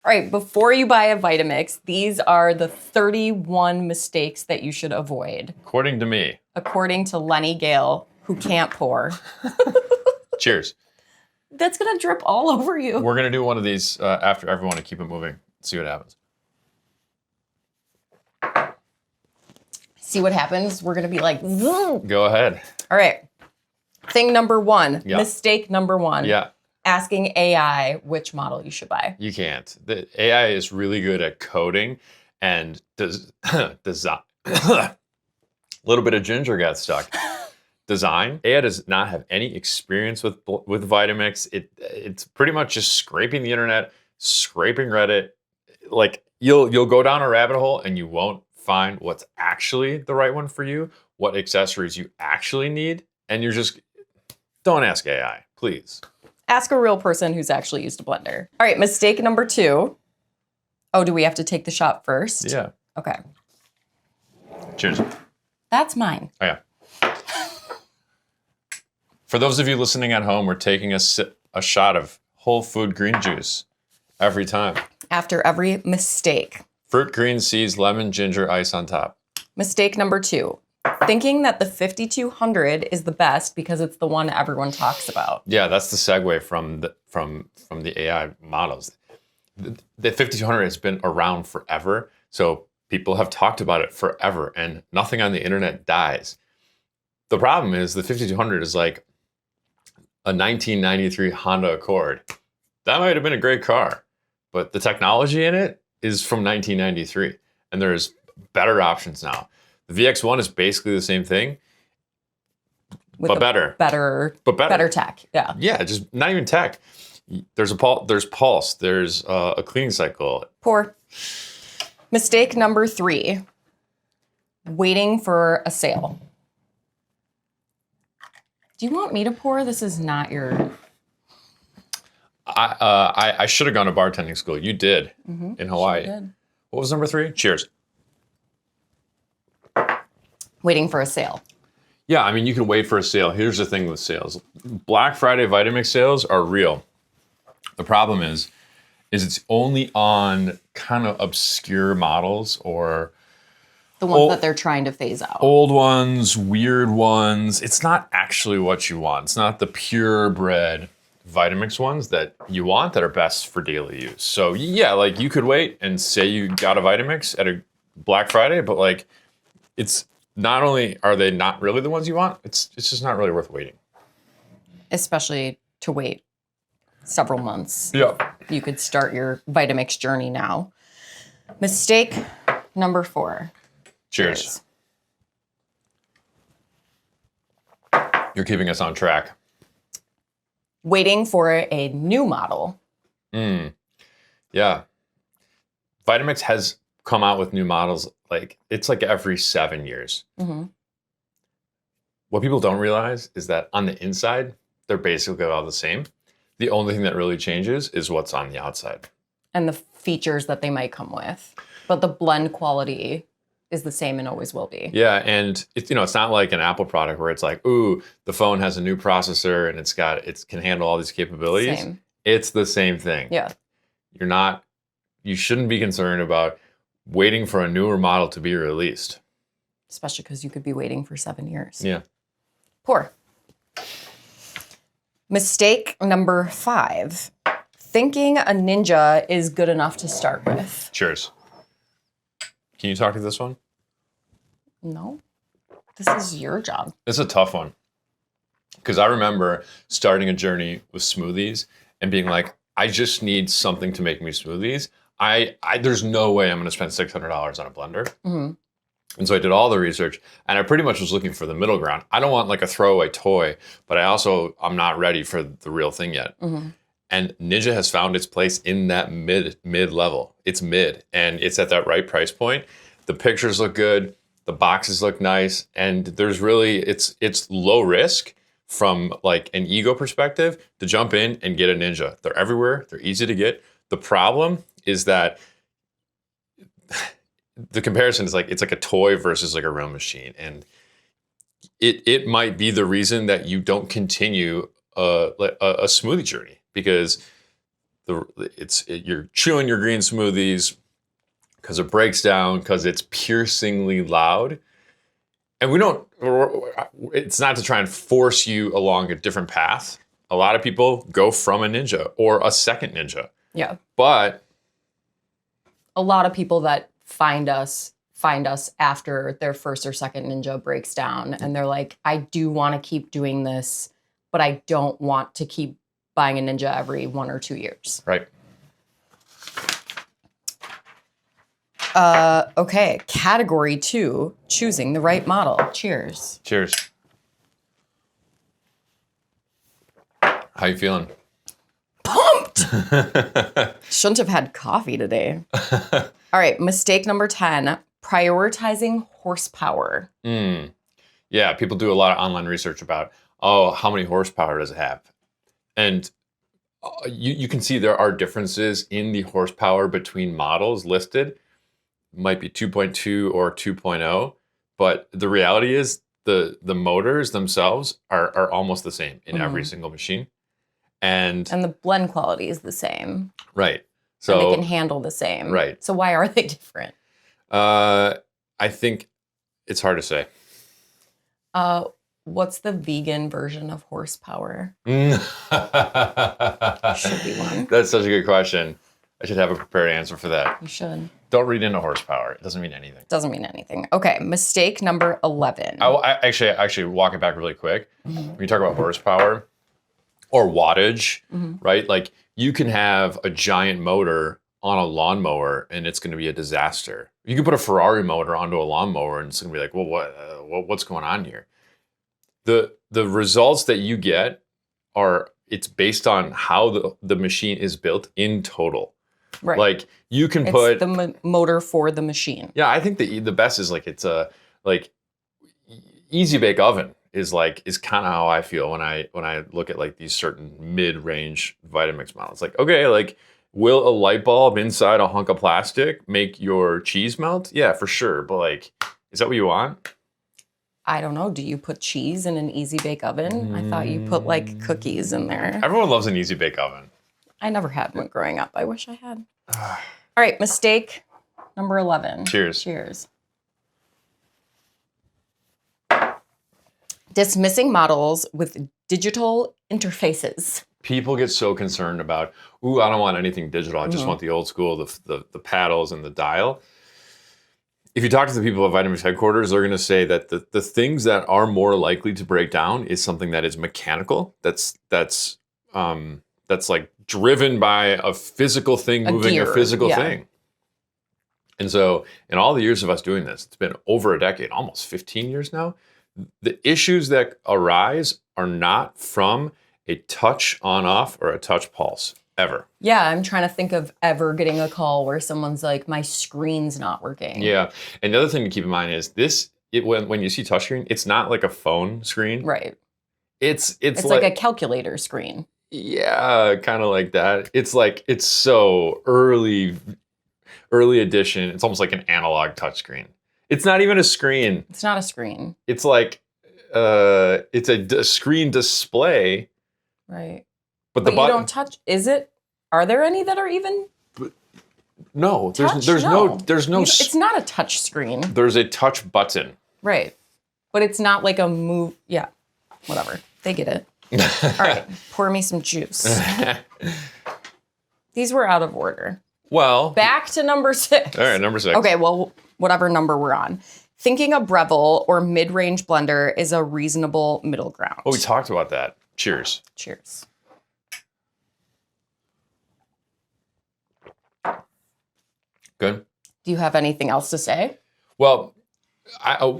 All right, before you buy a Vitamix, these are the 31 mistakes that you should avoid. According to me. According to Lenny Gale, who can't pour. Cheers. That's going to drip all over you. We're going to do one of these after everyone to keep it moving. See what happens. See what happens? We're going to be like, zoom. Go ahead. All right. Thing number one, Yeah. Mistake number one. Yeah. Asking AI which model you should buy. You can't. The AI is really good at coding and design. A little bit of ginger got stuck. Design. AI does not have any experience with Vitamix. It's pretty much just scraping the internet, scraping Reddit. Like you'll go down a rabbit hole and you won't find what's actually the right one for you, what accessories you actually need, and you're just don't ask AI, please. Ask a real person who's actually used a blender. All right, mistake number two. Oh, do we have to take the shot first? Yeah. Okay. Cheers. That's mine. Oh, yeah. For those of you listening at home, we're taking a shot of whole food green juice every time. After every mistake. Fruit, green seeds, lemon, ginger, ice on top. Mistake number two. Thinking that the 5200 is the best because it's the one everyone talks about. Yeah, that's the segue from the AI models. The 5200 has been around forever, so people have talked about it forever, and nothing on the internet dies. The problem is the 5200 is like a 1993 Honda Accord. That might have been a great car, but the technology in it is from 1993, and there's better options now. The VX1 is basically the same thing, but better. Better tech. Yeah. Yeah, just not even tech. There's pulse. There's a cleaning cycle. Pour. Mistake number three. Waiting for a sale. Do you want me to pour? This is not your. I should have gone to bartending school. You did in Hawaii. Sure did. What was number three? Cheers. Waiting for a sale. Yeah, I mean, you can wait for a sale. Here's the thing with sales. Black Friday Vitamix sales are real. The problem is it's only on kind of obscure models or the ones that they're trying to phase out. Old ones, weird ones. It's not actually what you want. It's not the purebred Vitamix ones that you want that are best for daily use. So yeah, like you could wait and say you got a Vitamix at a Black Friday, but like it's not only are they not really the ones you want, it's just not really worth waiting. Especially to wait several months. Yeah. You could start your Vitamix journey now. Mistake number four. Cheers. You're keeping us on track. Waiting for a new model. Yeah. Vitamix has come out with new models it's like every 7 years. What people don't realize is that on the inside, they're basically all the same. The only thing that really changes is what's on the outside. And the features that they might come with. But the blend quality is the same and always will be. Yeah, and it's not like an Apple product where it's like, ooh, the phone has a new processor and it can handle all these capabilities. Same. It's the same thing. Yeah. You shouldn't be concerned about waiting for a newer model to be released. Especially because you could be waiting for 7 years. Yeah. Pour. Mistake number 5. Thinking a Ninja is good enough to start with. Cheers. Can you talk to this one? No. This is your job. It's a tough one. Because I remember starting a journey with smoothies and being like, I just need something to make me smoothies. There's no way I'm going to spend $600 on a blender. And so I did all the research, and I pretty much was looking for the middle ground. I don't want like a throwaway toy, but I'm not ready for the real thing yet. And Ninja has found its place in that mid level. It's mid, and it's at that right price point. The pictures look good, the boxes look nice, and there's really it's low risk from like an ego perspective to jump in and get a Ninja. They're everywhere. They're easy to get. The problem is that the comparison is like it's like a toy versus like a real machine, and it might be the reason that you don't continue a smoothie journey, because you're chewing your green smoothies because it breaks down, because it's piercingly loud. And it's not to try and force you along a different path. A lot of people go from a Ninja or a second Ninja. Yeah. But a lot of people that find us after their first or second Ninja breaks down, and they're like, I do want to keep doing this, but I don't want to keep buying a Ninja every 1 or 2 years. Right. Okay, category 2, choosing the right model. Cheers. Cheers. How you feeling? Pumped! Shouldn't have had coffee today. All right, mistake number 10, prioritizing horsepower. Yeah, people do a lot of online research about, how many horsepower does it have? And you can see there are differences in the horsepower between models listed. Might be 2.2 or 2.0, but the reality is the motors themselves are almost the same in every single machine. And the blend quality is the same. Right. So and they can handle the same. Right. So why are they different? I think it's hard to say. What's the vegan version of horsepower? Should be one. That's such a good question. I should have a prepared answer for that. You should. Don't read into horsepower. It doesn't mean anything. Doesn't mean anything. Okay, mistake number 11. I actually walk it back really quick. When you talk about horsepower or wattage, right? Like you can have a giant motor on a lawnmower and it's going to be a disaster. You can put a Ferrari motor onto a lawnmower and it's going to be like, well, what's going on here? The results that you get it's based on how the machine is built in total. Right. Like you can it's put the motor for the machine. Yeah, I think the best is like it's a easy bake oven is kind of how I feel when I look at like these certain mid-range Vitamix models. Like, okay, like will a light bulb inside a hunk of plastic make your cheese melt? Yeah, for sure. But like, is that what you want? I don't know. Do you put cheese in an easy bake oven? I thought you put like cookies in there. Everyone loves an easy bake oven. I never had one growing up. I wish I had. All right, mistake number 11. Cheers. Cheers. Dismissing models with digital interfaces. People get so concerned about, I don't want anything digital. I just want the old school, the paddles and the dial. If you talk to the people at Vitamix headquarters, they're going to say that the things that are more likely to break down is something that is mechanical. That's like driven by a physical thing moving a physical thing. And so in all the years of us doing this, it's been over a decade, almost 15 years now. The issues that arise are not from a touch on off or a touch pulse ever. Yeah, I'm trying to think of ever getting a call where someone's like, my screen's not working. Yeah. And the other thing to keep in mind is when you see touchscreen, it's not like a phone screen. Right. It's like a calculator screen. Yeah, kind of like that. It's so early edition. It's almost like an analog touchscreen. It's not even a screen. It's not a screen. It's like it's a screen display. Right. But you don't touch. Is it? Are there any that are even? No, touch? there's no. It's not a touch screen. There's a touch button. Right, but it's not like a move. Yeah, whatever. They get it. All right, pour me some juice. These were out of order. Well, back to number 6. All right, number 6. Okay, well, whatever number we're on. Thinking a Breville or mid-range blender is a reasonable middle ground. Oh, we talked about that. Cheers. Cheers. Good. Do you have anything else to say? Well,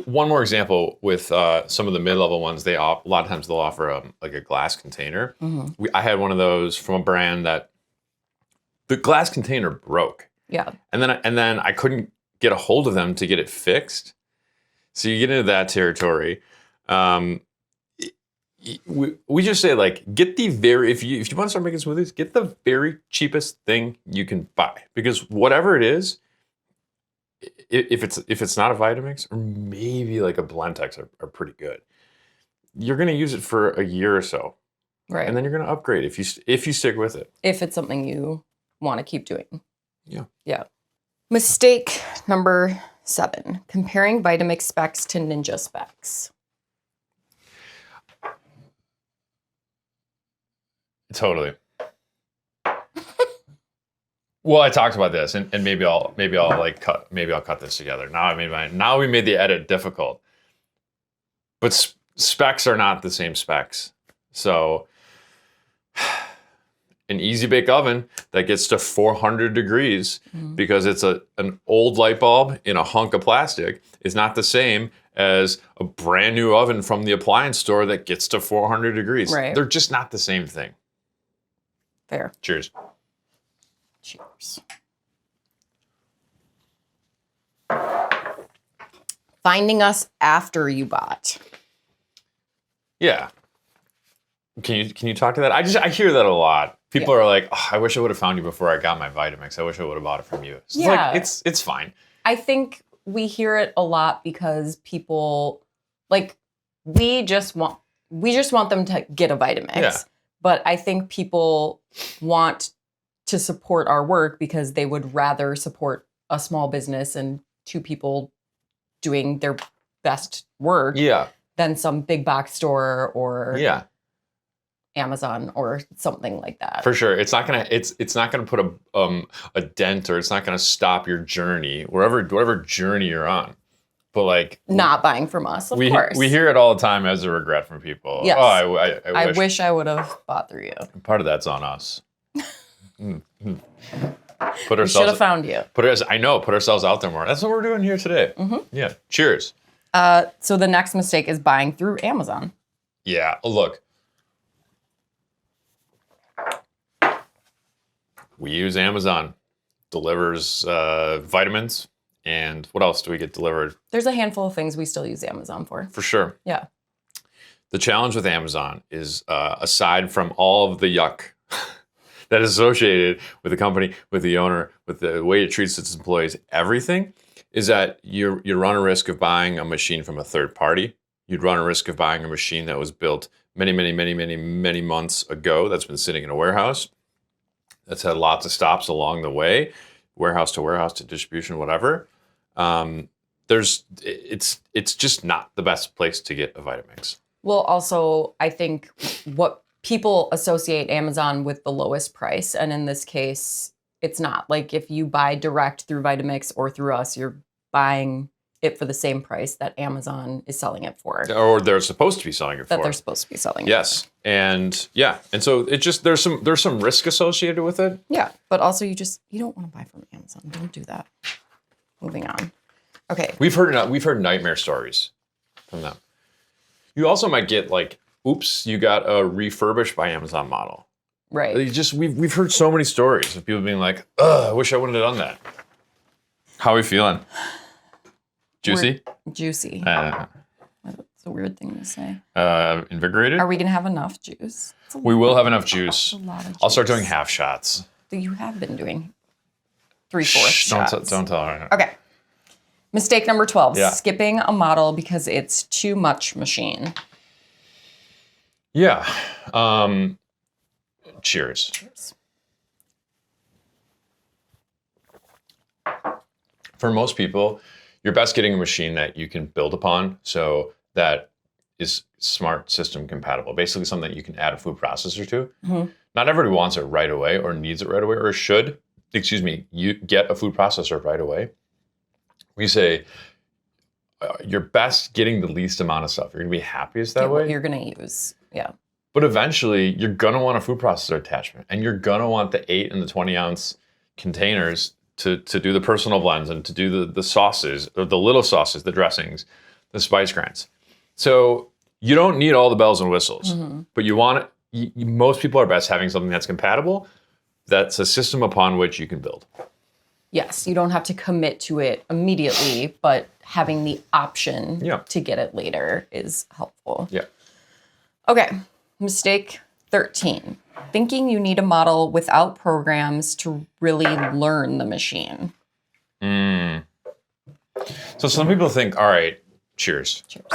one more example with some of the mid-level ones. A lot of times they'll offer like a glass container. I had one of those from a brand that the glass container broke. Yeah. And then I couldn't get a hold of them to get it fixed. So you get into that territory. We just say like get the if you want to start making smoothies, get the very cheapest thing you can buy, because whatever it is, if it's not a Vitamix or maybe like a Blentex are pretty good. You're gonna use it for a year or so. Right. And then you're going to upgrade if you stick with it. If it's something you want to keep doing. Yeah. Yeah. Mistake number 7, comparing Vitamix specs to Ninja specs. Totally. Well, I talked about this, and maybe I'll cut this together. Now we made the edit difficult, but specs are not the same specs. So, an easy bake oven that gets to 400 degrees because it's an old light bulb in a hunk of plastic is not the same as a brand new oven from the appliance store that gets to 400 degrees. Right. They're just not the same thing. Fair. Cheers. Cheers. Finding us after you bought. Yeah. Can you talk to that? I hear that a lot. People are like, oh, I wish I would have found you before I got my Vitamix. I wish I would have bought it from you. So it's fine. I think we hear it a lot because people we just want them to get a Vitamix. Yeah. But I think people want to support our work because they would rather support a small business and 2 people doing their best work than some big box store or Amazon or something like that. For sure. It's not gonna put a dent, or it's not gonna stop your journey, whatever journey you're on. But not buying from us, of course. We hear it all the time as a regret from people. Yes. Oh, I wish I would have bought through you. Part of that's on us. We should have found you. Put ourselves out there more. That's what we're doing here today. Yeah. Cheers. So the next mistake is buying through Amazon. Yeah. Look. We use Amazon. Delivers vitamins. And what else do we get delivered? There's a handful of things we still use Amazon for. For sure. Yeah. The challenge with Amazon is, aside from all of the yuck that is associated with the company, with the owner, with the way it treats its employees, everything, is that you run a risk of buying a machine from a third party. You'd run a risk of buying a machine that was built many, many, many, many, many months ago, that's been sitting in a warehouse, that's had lots of stops along the way, warehouse to distribution, whatever. It's just not the best place to get a Vitamix. Well, also, I think what people associate Amazon with the lowest price. And in this case, it's not. Like if you buy direct through Vitamix or through us, you're buying it for the same price that Amazon is selling it for. Or they're supposed to be selling it for. That they're supposed to be selling yes. it for. And so it just, there's some risk associated with it. Yeah. But also you don't want to buy from Amazon. Don't do that. Moving on. Okay. We've heard nightmare stories from them. You also might get oops, you got a refurbished by Amazon model. Right. We've heard so many stories of people being like, ugh, I wish I wouldn't have done that. How are we feeling? Juicy? Juicy. That's a weird thing to say. Invigorated? Are we going to have enough juice? We will have enough juice. A lot of juice. I'll start doing half shots. You have been doing 3/4 shots. Don't tell her. Okay. Mistake number 12, Yeah. skipping a model because it's too much machine. Yeah. Cheers. Cheers. For most people, you're best getting a machine that you can build upon, so that is smart system compatible. Basically something that you can add a food processor to. Mm-hmm. Not everybody wants it right away or needs it right away or you get a food processor right away. We say you're best getting the least amount of stuff. You're going to be happiest that way. What you're going to use. Yeah. But eventually, you're going to want a food processor attachment, and you're going to want the 8 and the 20 ounce containers to do the personal blends and to do the sauces, or the little sauces, the dressings, the spice grinds. So you don't need all the bells and whistles, but you want it. Most people are best having something that's compatible. That's a system upon which you can build. Yes, you don't have to commit to it immediately, but having the option to get it later is helpful. Yeah. Okay, mistake 13. Thinking you need a model without programs to really learn the machine. So some people think, all right, cheers. Cheers.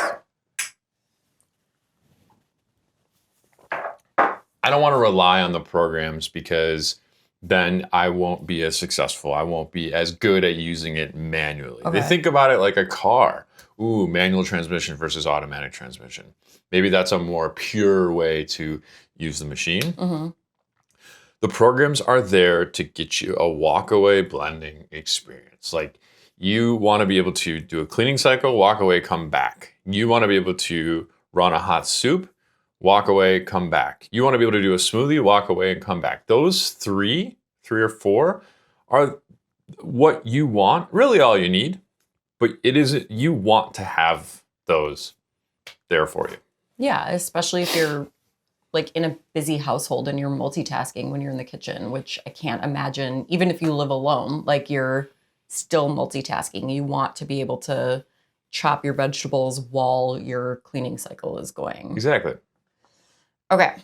I don't want to rely on the programs because then I won't be as successful. I won't be as good at using it manually. Okay. They think about it like a car. Ooh, manual transmission versus automatic transmission. Maybe that's a more pure way to use the machine. Mm-hmm. The programs are there to get you a walk-away blending experience. Like, you want to be able to do a cleaning cycle, walk away, come back. You want to be able to run a hot soup, walk away, come back. You want to be able to do a smoothie, walk away, and come back. Those three or four, are what you want, really all you need, but it isn't, you want to have those there for you. Yeah, especially if you're like in a busy household and you're multitasking when you're in the kitchen, which I can't imagine, even if you live alone, like you're still multitasking. You want to be able to chop your vegetables while your cleaning cycle is going. Exactly. Okay.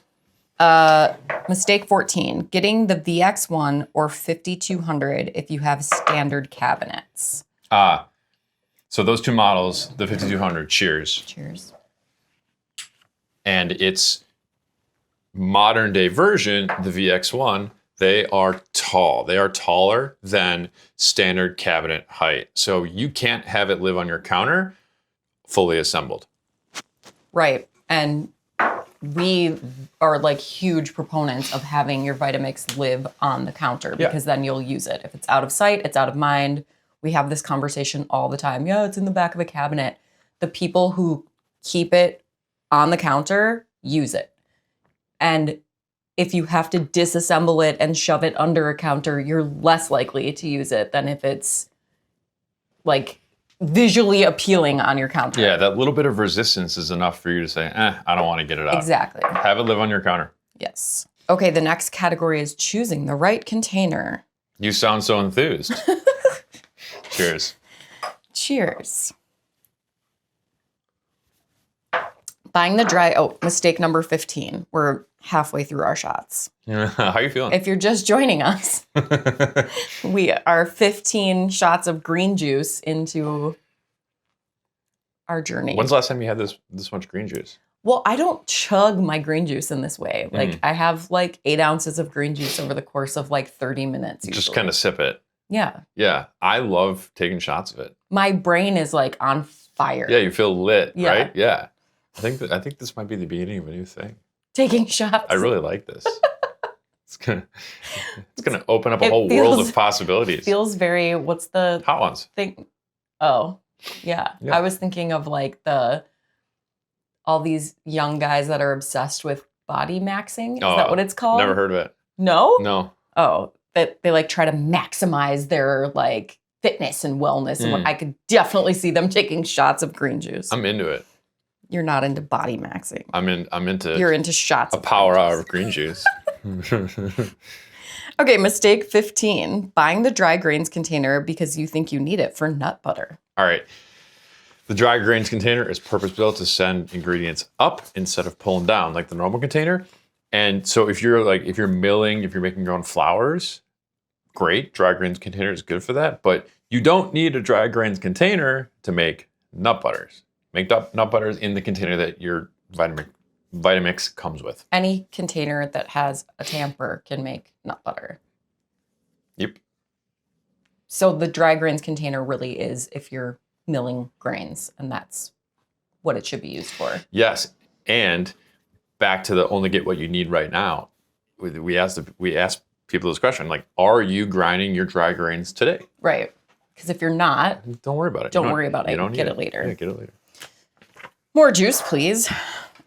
Mistake 14, getting the VX1 or 5200 if you have standard cabinets. So those two models, the 5200, cheers. Cheers. And its modern day version, the VX1, they are tall. They are taller than standard cabinet height. So you can't have it live on your counter fully assembled. Right. And we are like huge proponents of having your Vitamix live on the counter because then you'll use it. If it's out of sight, it's out of mind. We have this conversation all the time. Yeah, it's in the back of a cabinet. The people who keep it on the counter use it. And if you have to disassemble it and shove it under a counter, you're less likely to use it than if it's like visually appealing on your counter. Yeah, that little bit of resistance is enough for you to say, I don't want to get it out. Exactly. Have it live on your counter. Yes. Okay, the next category is choosing the right container. You sound so enthused. Cheers. Cheers. Buying the mistake number 15. We're halfway through our shots. How are you feeling? If you're just joining us, we are 15 shots of green juice into our journey. When's the last time you had this much green juice? Well, I don't chug my green juice in this way. Like I have like 8 ounces of green juice over the course of like 30 minutes. Usually. Just kind of sip it. Yeah. Yeah. I love taking shots of it. My brain is like on fire. Yeah, you feel lit, Yeah. right? Yeah. I think this might be the beginning of a new thing. Taking shots. I really like this. It's gonna open up a whole world of possibilities. Feels very, what's the hot ones thing? Oh, yeah. I was thinking of like all these young guys that are obsessed with body maxing. Is that what it's called? Never heard of it. No? No. Oh, that they like try to maximize their like fitness and wellness. And I could definitely see them taking shots of green juice. I'm into it. You're not into body maxing. I'm into. You're into shots. A power hour of green juice. Okay, mistake 15. Buying the dry grains container because you think you need it for nut butter. All right. The dry grains container is purpose-built to send ingredients up instead of pulling down like the normal container. And so if you're milling, if you're making your own flours, great. Dry grains container is good for that. But you don't need a dry grains container to make nut butters. Make nut butters in the container that your Vitamix comes with. Any container that has a tamper can make nut butter. Yep. So the dry grains container really is if you're milling grains, and that's what it should be used for. Yes, and back to the only get what you need right now. We asked people this question, like, are you grinding your dry grains today? Right. Because if you're not, don't worry about it. Don't worry about it. Get it later. Yeah, get it later. More juice, please.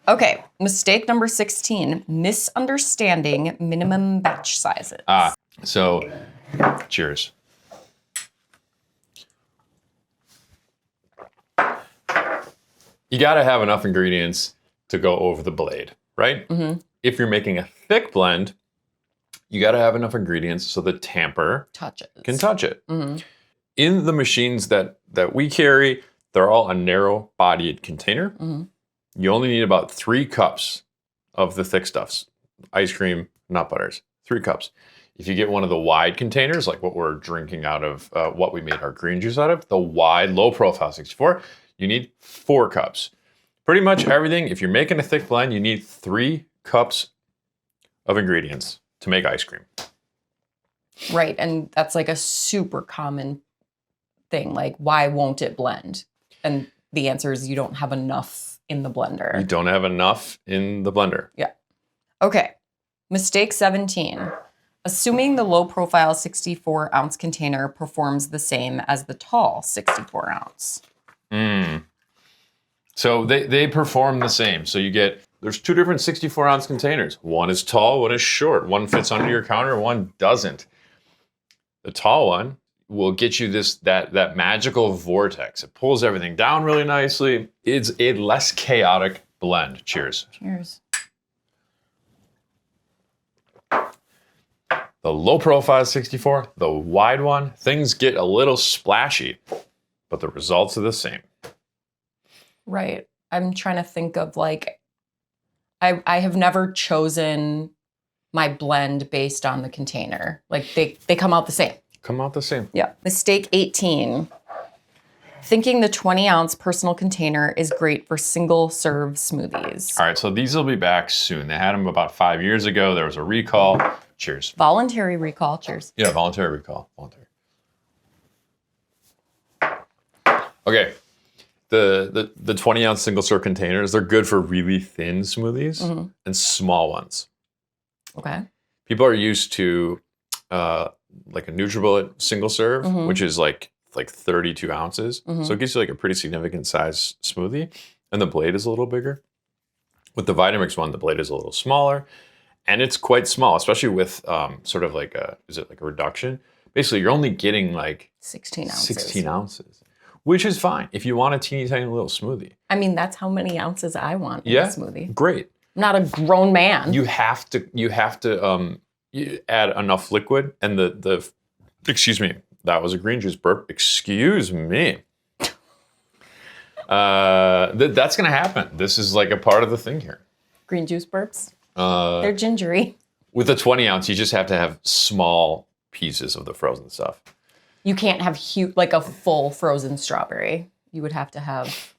Okay, mistake number 16, misunderstanding minimum batch sizes. So cheers. You got to have enough ingredients to go over the blade, right? Mm-hmm. If you're making a thick blend, you got to have enough ingredients so the tamper can touch it. Mm-hmm. In the machines that we carry, they're all a narrow-bodied container. Mm-hmm. You only need about 3 cups of the thick stuffs. Ice cream, nut butters, 3 cups. If you get one of the wide containers, like what we're drinking out of, what we made our green juice out of, the wide, low-profile 64, you need 4 cups. Pretty much everything, if you're making a thick blend, you need 3 cups of ingredients to make ice cream. Right. And that's like a super common thing. Like, why won't it blend? And the answer is you don't have enough in the blender. You don't have enough in the blender. Yeah. Okay. Mistake 17. Assuming the low profile 64 ounce container performs the same as the tall 64 ounce. So they perform the same. So there's two different 64 ounce containers. One is tall, one is short. One fits under your counter, one doesn't. The tall one will get you that magical vortex. It pulls everything down really nicely. It's a less chaotic blend. Cheers. Cheers. The low profile 64, the wide one, things get a little splashy, but the results are the same. Right. I'm trying to think of like, I have never chosen my blend based on the container. Like they come out the same. Come out the same. Yeah. Mistake 18. Thinking the 20 ounce personal container is great for single serve smoothies. All right, so these will be back soon. They had them about 5 years ago. There was a recall. Cheers. Voluntary recall. Cheers. Yeah, voluntary recall. Voluntary. Okay. The 20 ounce single serve containers, they're good for really thin smoothies and small ones. Okay. People are used to like a NutriBullet single serve, which is like 32 ounces. So it gives you like a pretty significant size smoothie. And the blade is a little bigger. With the Vitamix one, the blade is a little smaller. And it's quite small, especially with sort of like a reduction? Basically, you're only getting like 16 ounces. 16 ounces, which is fine if you want a teeny tiny little smoothie. I mean, that's how many ounces I want in a smoothie. Great. I'm not a grown man. You have to you add enough liquid, and the excuse me, that was a green juice burp. Excuse me. That's gonna happen. This is like a part of the thing here. Green juice burps. They're gingery. With the 20 ounce, you just have to have small pieces of the frozen stuff. You can't have like a full frozen strawberry. You would have to have.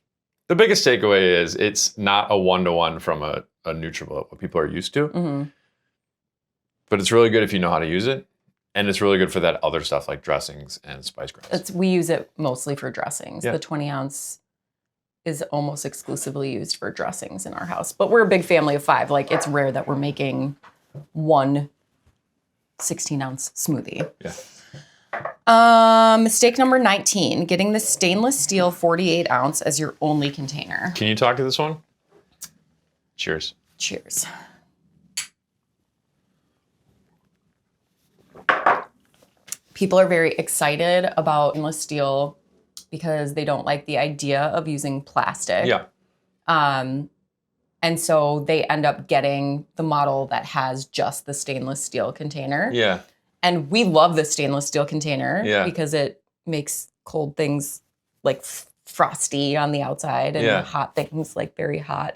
The biggest takeaway is it's not a one-to-one from a NutriBullet, what people are used to. But it's really good if you know how to use it. And it's really good for that other stuff like dressings and spice grinds. We use it mostly for dressings. Yeah. The 20 ounce is almost exclusively used for dressings in our house. But we're a big family of 5. Like, it's rare that we're making one 16 ounce smoothie. Yeah. Mistake number 19, getting the stainless steel 48 ounce as your only container. Can you talk to this one? Cheers. Cheers. People are very excited about stainless steel because they don't like the idea of using plastic. Yeah. And so they end up getting the model that has just the stainless steel container. Yeah. And we love the stainless steel container because it makes cold things like frosty on the outside and hot things like very hot.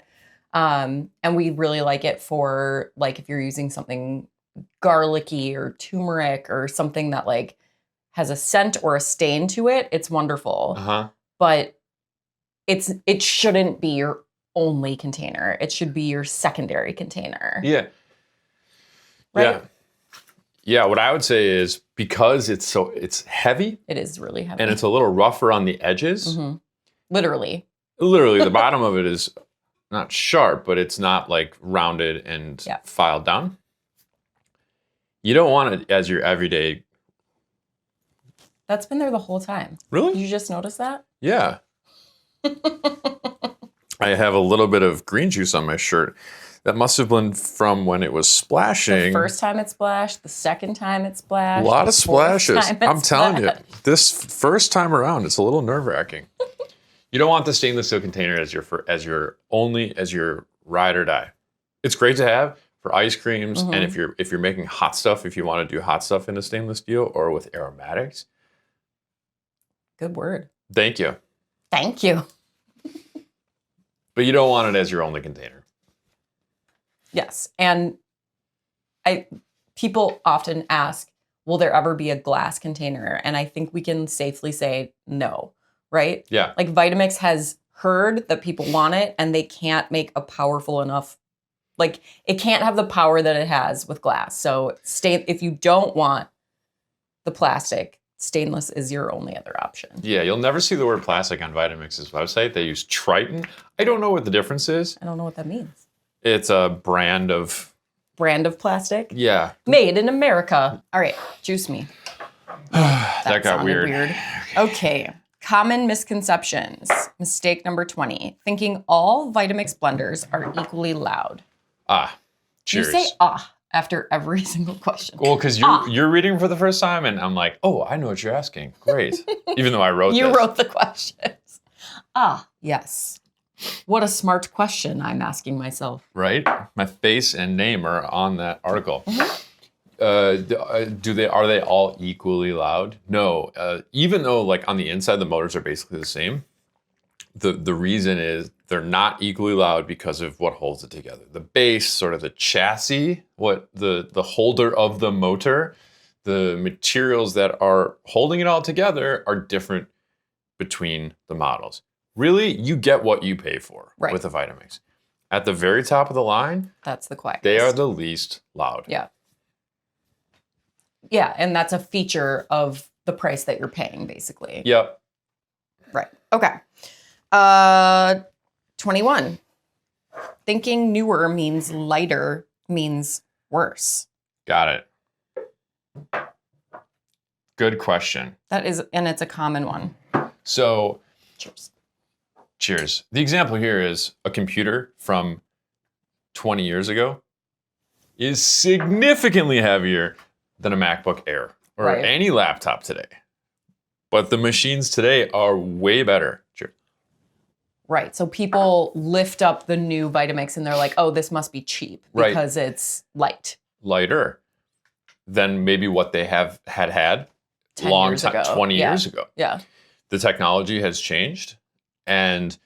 And we really like it for like if you're using something garlicky or turmeric or something that like has a scent or a stain to it, it's wonderful. But it shouldn't be your only container. It should be your secondary container. Yeah. Right? Yeah, what I would say is because it's heavy. It is really heavy. And it's a little rougher on the edges. Literally. Literally, the bottom of it is not sharp, but it's not like rounded and filed down. You don't want it as your everyday. That's been there the whole time. Really? Did you just notice that? Yeah. I have a little bit of green juice on my shirt. That must have been from when it was splashing. The first time it splashed, the second time it splashed. A lot of splashes. I'm telling you, this first time around, it's a little nerve-wracking. You don't want the stainless steel container as your ride or die. It's great to have for ice creams, and if you're making hot stuff, if you want to do hot stuff in a stainless steel or with aromatics. Good word. Thank you. Thank you. But you don't want it as your only container. Yes. And people often ask, will there ever be a glass container? And I think we can safely say no, right? Yeah. Like Vitamix has heard that people want it and they can't make a powerful enough like it can't have the power that it has with glass. So if you don't want the plastic, stainless is your only other option. Yeah, you'll never see the word plastic on Vitamix's website. They use Triton. I don't know what the difference is. I don't know what that means. It's a brand of plastic? Yeah. Made in America. All right, juice me. That got weird. Okay. Common misconceptions. Mistake number 20. Thinking all Vitamix blenders are equally loud. Cheers. You say after every single question. Well, because you're reading for the first time, and I'm like, oh, I know what you're asking. Great. Even though I wrote You this. wrote the questions. Yes. What a smart question I'm asking myself. Right? My face and name are on that article. Mm-hmm. Are they all equally loud? No. Even though like on the inside the motors are basically the same, the reason is they're not equally loud because of what holds it together. The base, sort of the chassis, what the holder of the motor, the materials that are holding it all together are different between the models. Really, you get what you pay for with the Vitamix. At the very top of the line, that's the quietest. They are the least loud. Yeah. Yeah, and that's a feature of the price that you're paying, basically. Yep. Right. Okay. 21. Thinking newer means lighter means worse. Got it. Good question. That is, and it's a common one. So, cheers. Cheers. The example here is a computer from 20 years ago is significantly heavier than a MacBook Air or any laptop today. But the machines today are way better. Cheers. Right. So people lift up the new Vitamix and they're like, oh, this must be cheap because it's light. Lighter than maybe what they had 20 years ago. Yeah. The technology has changed, and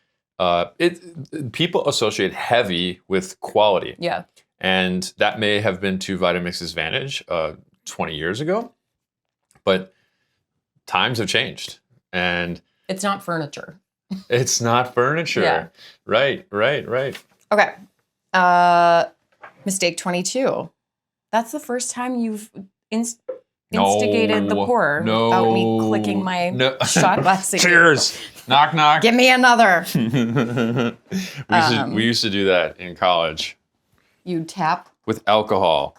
people associate heavy with quality. Yeah. And that may have been to Vitamix's advantage 20 years ago, but times have changed, and it's not furniture. It's not furniture. Yeah. Right. Okay. Mistake 22. That's the first time you've instigated the pour without me clicking my shot glass. Cheers. Knock, knock. Give me another. We used to do that in college. You tap? With alcohol.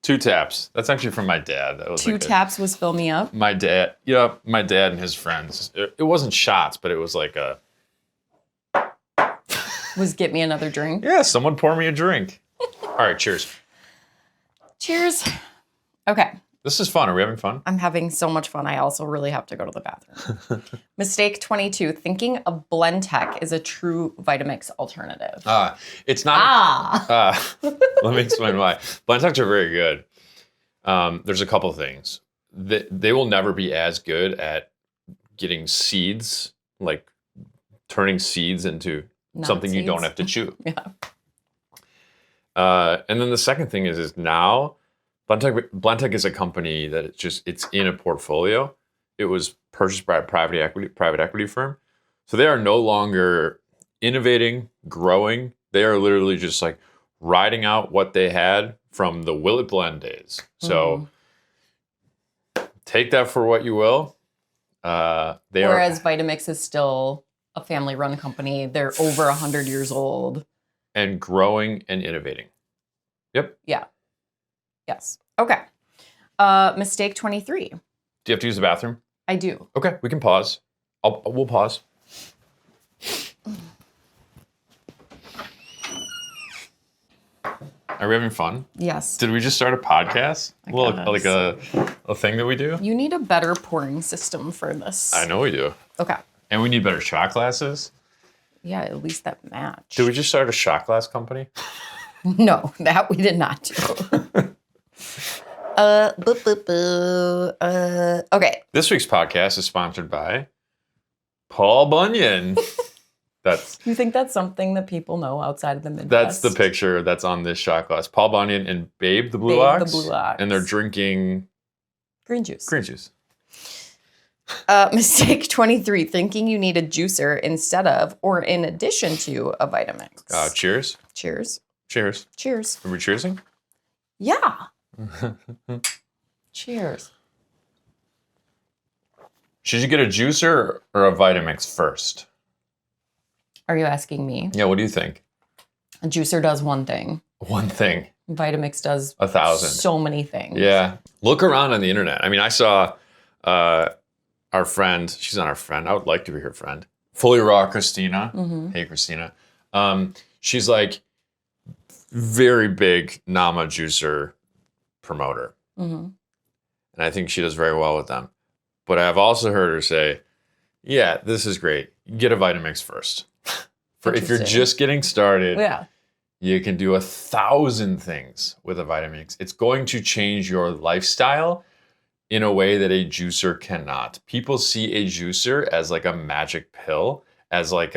2 taps. That's actually from my dad. That was 2 taps was fill me up? My dad. Yeah, my dad and his friends. It wasn't shots, but it was like a... Was get me another drink? Yeah, someone pour me a drink. All right, cheers. Cheers. Okay. This is fun. Are we having fun? I'm having so much fun. I also really have to go to the bathroom. Mistake 22. Thinking a Blendtec is a true Vitamix alternative. It's not. Let me explain why. Blendtecs are very good. There's a couple things. They will never be as good at getting seeds, like turning seeds into something you don't have to chew. Yeah. And then the second thing is now Blendtec is a company that it's in a portfolio. It was purchased by a private equity firm. So they are no longer innovating, growing. They are literally just like riding out what they had from the Will It Blend days. So take that for what you will. Whereas Vitamix is still a family-run company. They're over 100 years old. And growing and innovating. Yep. Yeah. Yes. Okay. Mistake 23. Do you have to use the bathroom? I do. Okay, we can pause. We'll pause. Are we having fun? Yes. Did we just start a podcast? Well, like a thing that we do? You need a better pouring system for this. I know we do. Okay. And we need better shot glasses. Yeah, at least that match. Did we just start a shot glass company? No, that we did not do. Okay. This week's podcast is sponsored by Paul Bunyan. You think that's something that people know outside of the Midwest? That's the picture that's on this shot glass. Paul Bunyan and Babe the Blue Ox. And they're drinking green juice. Mistake 23, thinking you need a juicer instead of or in addition to a Vitamix. Cheers. Cheers. Cheers. Cheers. Are we cheersing? Yeah. Cheers. Should you get a juicer or a Vitamix first? Are you asking me? Yeah, what do you think? A juicer does one thing. One thing. Vitamix does 1,000. so many things. Yeah. Look around on the internet. I mean, I saw our friend, she's not our friend. I would like to be her friend. Fully Raw Christina. Mm-hmm. Hey, Christina. She's like very big Nama juicer promoter. Mm-hmm. And I think she does very well with them. But I've also heard her say, yeah, this is great. Get a Vitamix first. For if you're just getting started, Yeah. you can do 1,000 things with a Vitamix. It's going to change your lifestyle in a way that a juicer cannot. People see a juicer as like a magic pill, as like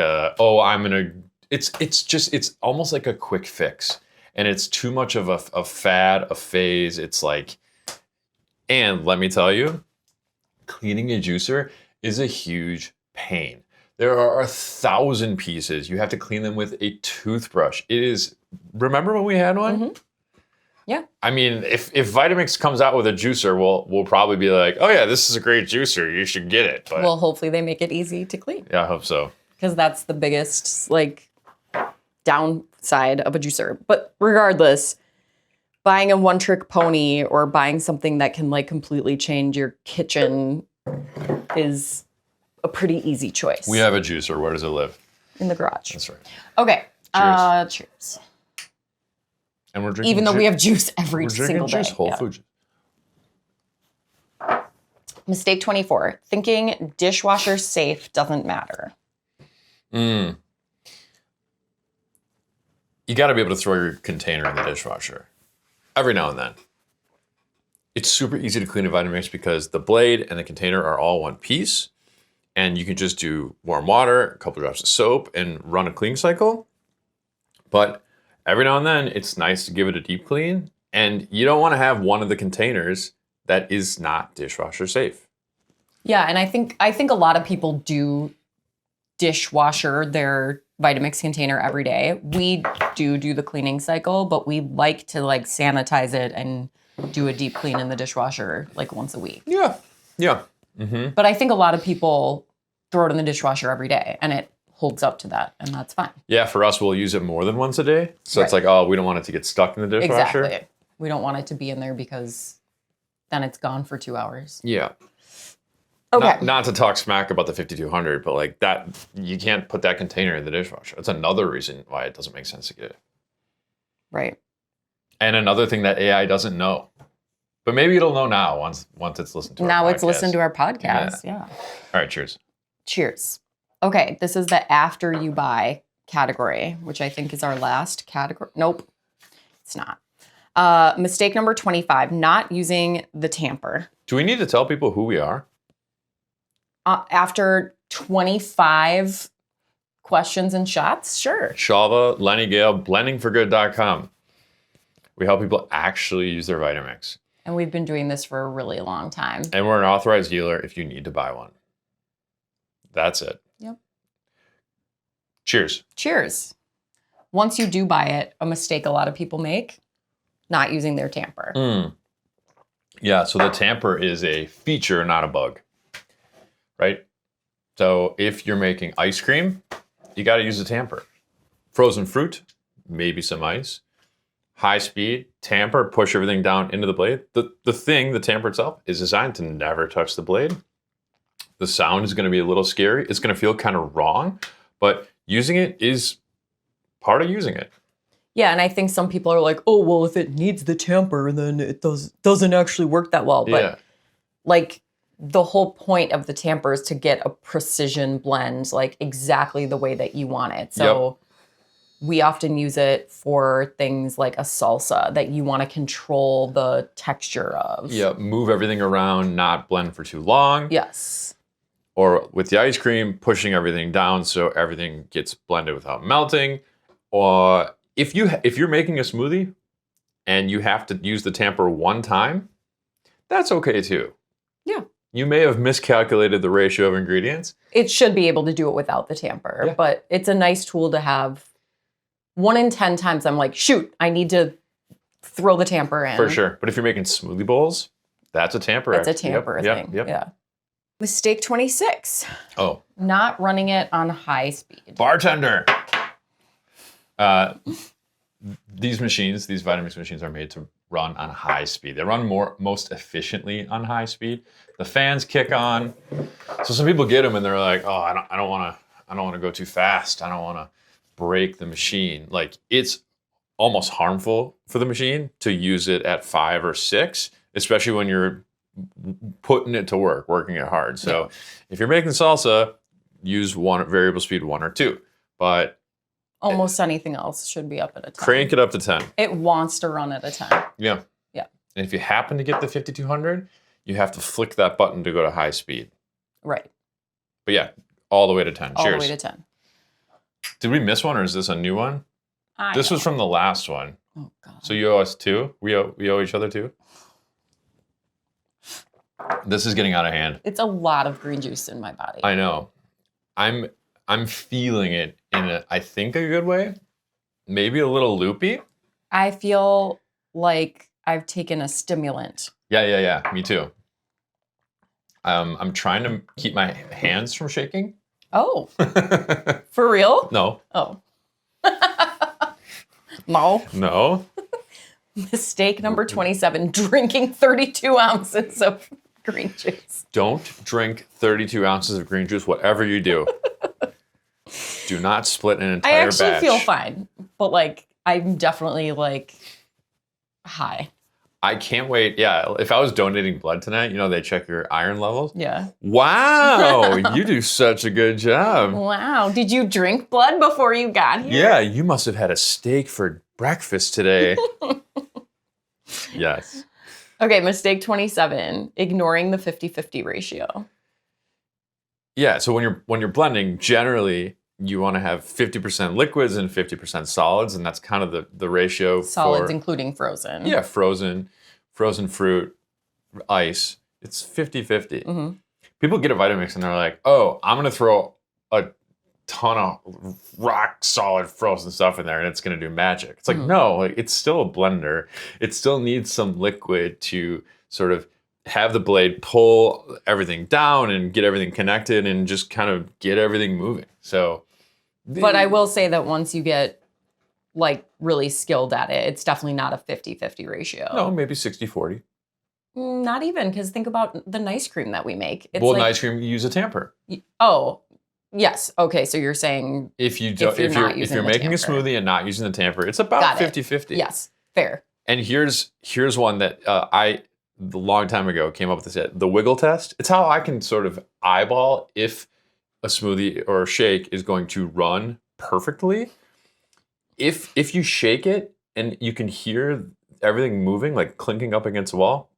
it's almost like a quick fix. And it's too much of a fad, a phase. It's like, and let me tell you, cleaning a juicer is a huge pain. There are 1,000 pieces. You have to clean them with a toothbrush. It is, remember when we had one? Mm-hmm. Yeah. I mean, if Vitamix comes out with a juicer, we'll probably be like, oh yeah, this is a great juicer. You should get it. But Well, hopefully they make it easy to clean. yeah, I hope so. Because that's the biggest, like, downside of a juicer. But regardless, buying a one-trick pony or buying something that can, like, completely change your kitchen is a pretty easy choice. We have a juicer. Where does it live? In the garage. That's right. Okay. Cheers. And we're drinking Even though we have juice every we're single drinking day. juice, Whole Yeah. Foods. Mistake 24. Thinking dishwasher safe doesn't matter. You got to be able to throw your container in the dishwasher every now and then. It's super easy to clean a Vitamix because the blade and the container are all one piece. And you can just do warm water, a couple drops of soap, and run a cleaning cycle. But every now and then, it's nice to give it a deep clean. And you don't want to have one of the containers that is not dishwasher safe. Yeah, and I think a lot of people do dishwasher their Vitamix container every day. We do the cleaning cycle, but we like to like sanitize it and do a deep clean in the dishwasher like once a week. Yeah. Mm-hmm. But I think a lot of people throw it in the dishwasher every day and it holds up to that, and that's fine. Yeah, for us, we'll use it more than once a day. So it's Right. like, oh, we don't want it to get stuck in the dishwasher. Exactly. We don't want it to be in there because then it's gone for 2 hours. Yeah. Okay. Not to talk smack about the 5200, but like that, you can't put that container in the dishwasher. That's another reason why it doesn't make sense to get it. Right. And another thing that AI doesn't know. But maybe it'll know now once it's listened to Now our it's listened to our podcast. Yeah. All right, cheers. Cheers. Okay, this is the after you buy category, which I think is our last category. Nope, it's not. Mistake number 25, not using the tamper. Do we need to tell people who we are? After 25 questions and shots, sure. Shalva, Lenny Gale, blendingforgood.com. We help people actually use their Vitamix. And we've been doing this for a really long time. And we're an authorized dealer if you need to buy one. That's it. Yep. Cheers. Cheers. Once you do buy it, a mistake a lot of people make, not using their tamper. Yeah, so the tamper is a feature, not a bug, right? So if you're making ice cream, you got to use a tamper. Frozen fruit, maybe some ice. High speed, tamper, push everything down into the blade. The tamper itself, is designed to never touch the blade. The sound is going to be a little scary. It's going to feel kind of wrong, but using it is part of using it. Yeah, and I think some people are like, oh, well, if it needs the tamper, then it doesn't actually work that well. But Yeah. like the whole point of the tamper is to get a precision blend, like exactly the way that you want it. So we often use it for things like a salsa that you want to control the texture of. Yeah, move everything around, not blend for too long. Yes. Or with the ice cream, pushing everything down so everything gets blended without melting. Or if you're making a smoothie and you have to use the tamper one time, that's okay too. Yeah. You may have miscalculated the ratio of ingredients. It should be able to do it without the tamper, Yeah. but it's a nice tool to have 1 in 10 times I'm like, shoot, I need to throw the tamper in. For sure. But if you're making smoothie bowls, that's a tamper. That's a tamper thing. Yep. Yeah. Mistake 26. Oh. Not running it on high speed. Bartender. These machines, these Vitamix machines are made to run on high speed. They run most efficiently on high speed. The fans kick on. So some people get them and they're like, oh, I don't want to go too fast. I don't want to break the machine. Like, it's almost harmful for the machine to use it at 5 or 6, especially when you're putting it to work, working it hard. So if you're making salsa, use variable speed 1 or 2. But almost anything else should be up at a 10. Crank it up to 10. It wants to run at a 10. Yeah. Yeah. And if you happen to get the 5200, you have to flick that button to go to high speed. Right. But yeah, all the way to 10. All Cheers. the way to 10. Did we miss one or is this a new one? This was from the last one. Oh, God. So you owe us 2? We owe each other 2? This is getting out of hand. It's a lot of green juice in my body. I know. I'm feeling it in I think a good way. Maybe a little loopy. I feel like I've taken a stimulant. Yeah. Me too. I'm trying to keep my hands from shaking. Oh. For real? No. Oh. No. No. Mistake number 27, drinking 32 ounces of green juice. Don't drink 32 ounces of green juice, whatever you do. Do not split an entire batch. I actually feel fine, but like I'm definitely like high. I can't wait. Yeah, if I was donating blood tonight, they check your iron levels. Yeah. Wow, you do such a good job. Wow. Did you drink blood before you got here? Yeah, you must have had a steak for breakfast today. Yes. Okay, mistake 27, ignoring the 50-50 ratio. Yeah, so when you're blending, generally you want to have 50% liquids and 50% solids, and that's kind of the ratio. Solids including frozen. Yeah, frozen fruit, ice. It's 50-50. Mm-hmm. People get a Vitamix and they're like, oh, I'm going to throw a ton of rock solid frozen stuff in there and it's going to do magic. It's like, no, like, it's still a blender. It still needs some liquid to sort of have the blade pull everything down and get everything connected and just kind of get everything moving. So, but I will say that once you get like really skilled at it, it's definitely not a 50-50 ratio. No, maybe 60-40. Not even, because think about the nice cream that we make. It's well, like, nice cream, you use a tamper. Oh, yes. Okay, so you're saying if you're making a smoothie and not using the tamper, it's about 50-50. Yes, fair. And here's one that a long time ago came up with this, the wiggle test. It's how I can sort of eyeball if a smoothie or a shake is going to run perfectly. If you shake it and you can hear everything moving, like clinking up against the wall,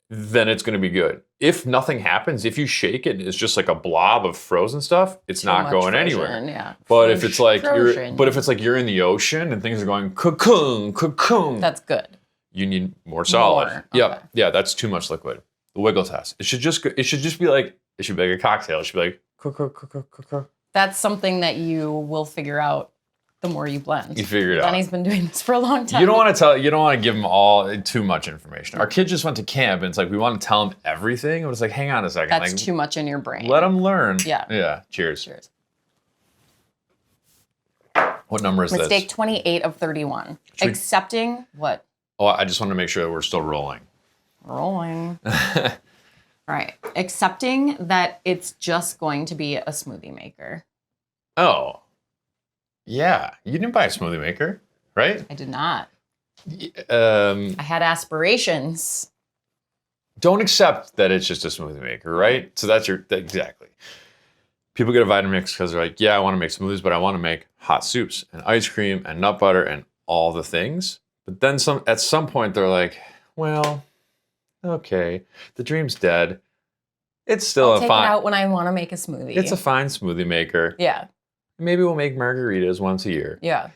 then it's going to be good. If nothing happens, if you shake it and it's just like a blob of frozen stuff, it's not going anywhere. Yeah. But if it's like you're in the ocean and things are going cocoon, cocoon, that's good. You need more solid. More. Yeah, yeah, that's too much liquid. The wiggle test. It should just be like a cocktail. It should be like That's something that you will figure out the more you blend. You figure it out. Danny's been doing this for a long time. You don't want to give them all too much information. Our kids just went to camp and it's like we want to tell them everything. It was like, hang on a second. That's like, too much in your brain. Let them learn. Yeah. Yeah. Cheers. Cheers. What number is this? Mistake 28 of 31. Accepting what? Oh, I just want to make sure that we're still rolling. Rolling. All right. Accepting that it's just going to be a smoothie maker. Oh. Yeah. You didn't buy a smoothie maker, right? I did not. I had aspirations. Don't accept that it's just a smoothie maker, right? So that's exactly. People get a Vitamix because they're like, yeah, I want to make smoothies, but I want to make hot soups and ice cream and nut butter and all the things. But then at some point they're like, well, okay, the dream's dead. It's still I'll take it out when I want to make a smoothie. It's a fine smoothie maker. Yeah. Maybe we'll make margaritas once a year. Yeah.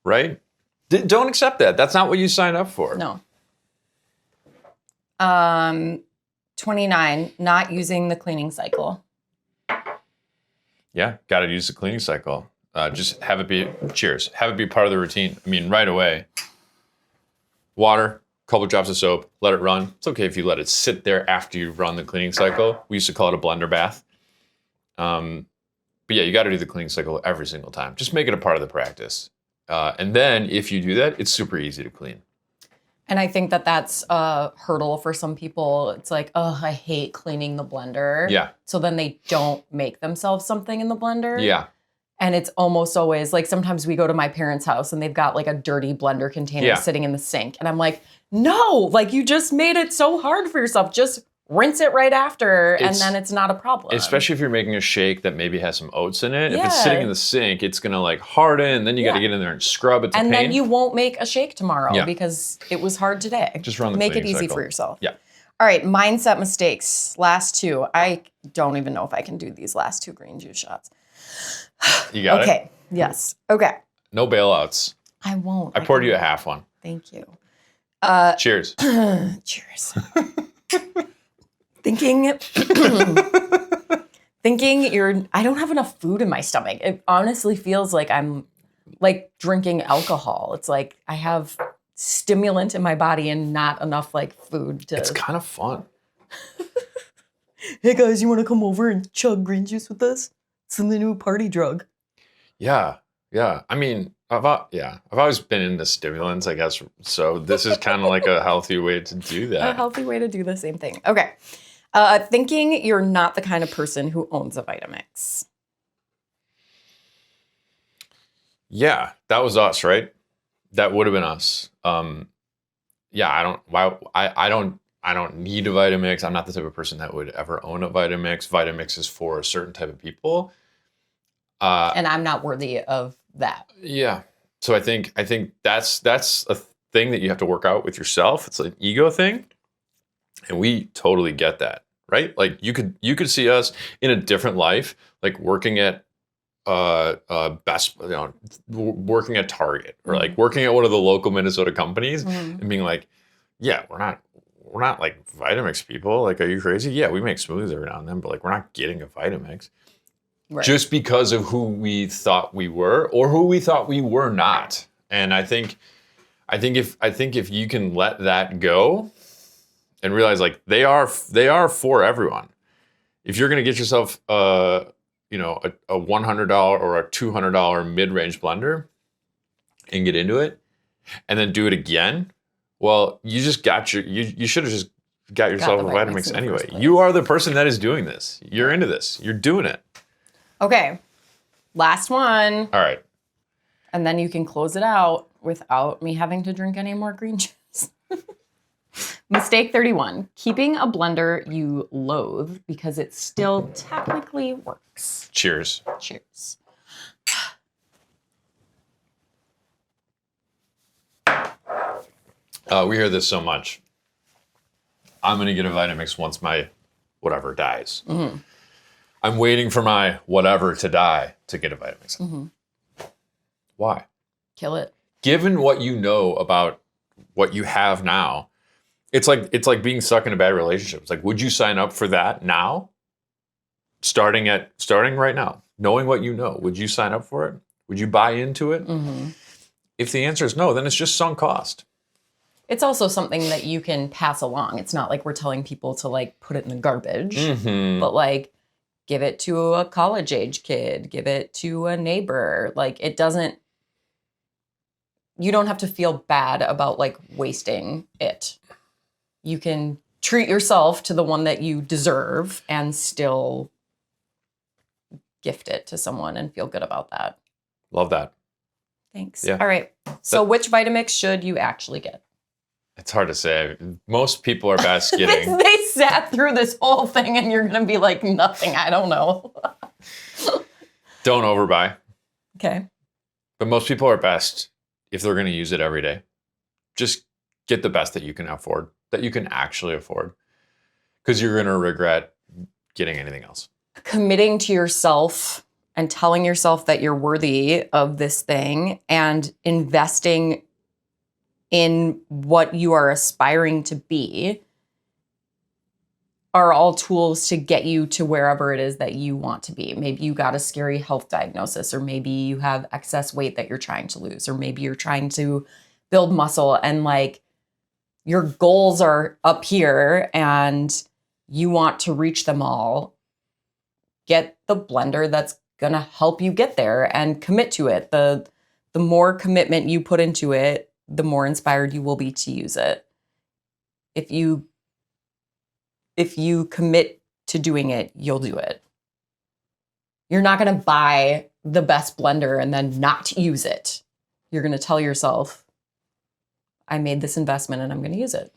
Right? Don't accept that. That's not what you signed up for. No. 29, not using the cleaning cycle. Yeah, got to use the cleaning cycle. Just have it be, cheers, have it be part of the routine. I mean, right away, water, couple drops of soap, let it run. It's okay if you let it sit there after you run the cleaning cycle. We used to call it a blender bath. But yeah, you got to do the cleaning cycle every single time. Just make it a part of the practice. And then if you do that, it's super easy to clean. And I think that that's a hurdle for some people. It's like, oh, I hate cleaning the blender. Yeah. So then they don't make themselves something in the blender. Yeah. And it's almost always like sometimes we go to my parents' house and they've got like a dirty blender container sitting in the sink. And I'm like, no, like you just made it so hard for yourself. Just rinse it right after and then it's not a problem. Especially if you're making a shake that maybe has some oats in it. If it's sitting in the sink, it's going to like harden. Then you got to get in there and scrub. It's a pain. And then you won't make a shake tomorrow because it was hard today. Just run the Make it easy cycle for yourself. Yeah. All right, mindset mistakes. Last two. I don't even know if I can do these last two green juice shots. You got it? Okay. Yes. Okay. No bailouts. I won't. I poured you a half one. Thank you. Cheers. Cheers. Thinking I don't have enough food in my stomach. It honestly feels like I'm like drinking alcohol. It's like I have stimulant in my body and not enough like food to. It's kind of fun. Hey guys, you want to come over and chug green juice with us? It's the new party drug. Yeah. Yeah. I mean, I've always been into stimulants, I guess. So this is kind of like a healthy way to do that. A healthy way to do the same thing. Okay. Thinking you're not the kind of person who owns a Vitamix. Yeah, that was us, right? That would have been us. Yeah, I don't need a Vitamix. I'm not the type of person that would ever own a Vitamix. Vitamix is for a certain type of people. And I'm not worthy of that. Yeah. So I think that's a thing that you have to work out with yourself. It's an ego thing. And we totally get that, right? Like you could see us in a different life, like working at working at Target or like working at one of the local Minnesota companies and being like, yeah, we're not like Vitamix people. Like, are you crazy? Yeah, we make smoothies every now and then, but like we're not getting a Vitamix. Right. Just because of who we thought we were or who we thought we were not. And I think if you can let that go and realize like they are for everyone. If you're going to get yourself a $100 or a $200 mid-range blender and get into it and then do it again, well, you just got you should have just got yourself a Vitamix anyway. You are the person that is doing this. You're into this. You're doing it. Okay. Last one. All right. And then you can close it out without me having to drink any more green juice. Mistake 31. Keeping a blender you loathe because it still technically works. Cheers. Cheers. We hear this so much. I'm going to get a Vitamix once my whatever dies. Mm-hmm. I'm waiting for my whatever to die to get a Vitamix. Mm-hmm. Why? Kill it. Given what you know about what you have now, it's like being stuck in a bad relationship. It's like, would you sign up for that now? Starting right now, knowing what you know, would you sign up for it? Would you buy into it? Mm-hmm. If the answer is no, then it's just sunk cost. It's also something that you can pass along. It's not like we're telling people to like put it in the garbage, but like give it to a college age kid, give it to a neighbor. Like you don't have to feel bad about like wasting it. You can treat yourself to the one that you deserve and still gift it to someone and feel good about that. Love that. Thanks. Yeah. All right. So which Vitamix should you actually get? It's hard to say. Most people are best getting. They sat through this whole thing and you're going to be like, nothing. I don't know. Don't overbuy. Okay. But most people are best if they're going to use it every day. Just get the best that you can afford, that you can actually afford. Because you're going to regret getting anything else. Committing to yourself and telling yourself that you're worthy of this thing and investing in what you are aspiring to be are all tools to get you to wherever it is that you want to be. Maybe you got a scary health diagnosis, or maybe you have excess weight that you're trying to lose, or maybe you're trying to build muscle and like your goals are up here and you want to reach them all. Get the blender that's going to help you get there and commit to it. The more commitment you put into it, the more inspired you will be to use it. If you commit to doing it, you'll do it. You're not going to buy the best blender and then not use it. You're going to tell yourself, I made this investment and I'm going to use it.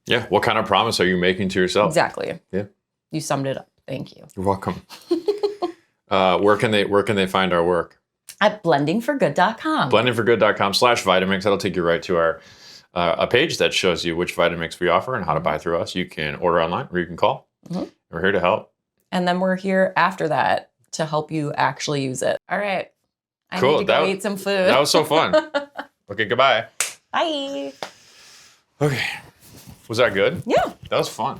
Yeah. What kind of promise are you making to yourself? Exactly. Yeah. You summed it up. Thank you. You're welcome. Where can they find our work? At blendingforgood.com. Blendingforgood.com/Vitamix. That'll take you right to our a page that shows you which Vitamix we offer and how to buy through us. You can order online or you can call. Mm-hmm. We're here to help. And then we're here after that to help you actually use it. All right. I Cool. need to go eat some food. That was so fun. Okay, goodbye. Bye. Okay. Was that good? Yeah. That was fun.